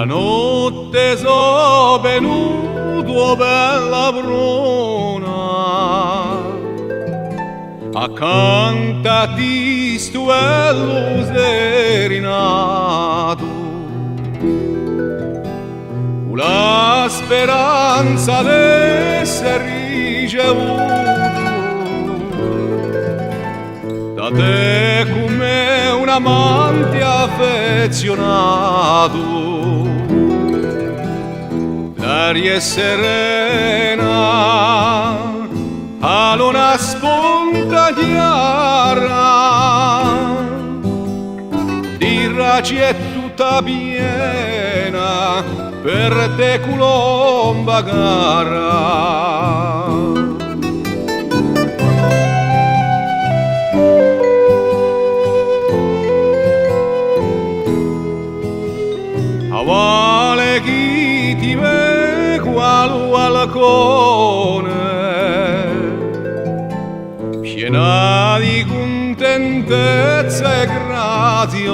Stanotte so venuto bella bruna, accanto a ti stuello serinato, con la speranza d'essere ricevuto da te come un amante affezionato. L'aria è serena, a luna spunta chiara, di raci è tutta piena, per te colomba cara. Vale chi ti ve qual balcone, piena di contentezza e graziosa,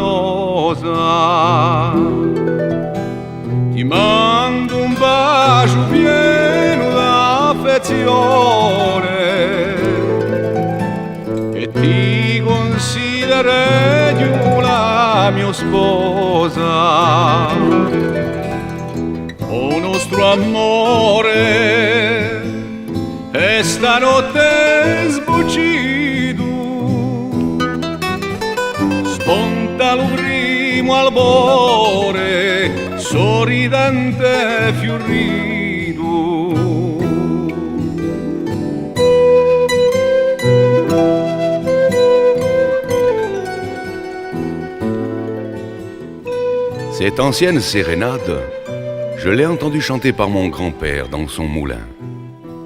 ti mando un bacio pieno d'affezione e ti considero la mia sposa. O nostro amore è stanotte sbucito, sponta lo primo albore, sorridente e fiorito. Cette ancienne sérénade, je l'ai entendue chanter par mon grand-père dans son moulin,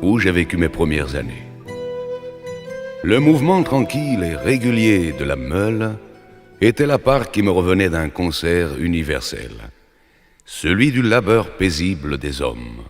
où j'ai vécu mes premières années. Le mouvement tranquille et régulier de la meule était la part qui me revenait d'un concert universel, celui du labeur paisible des hommes.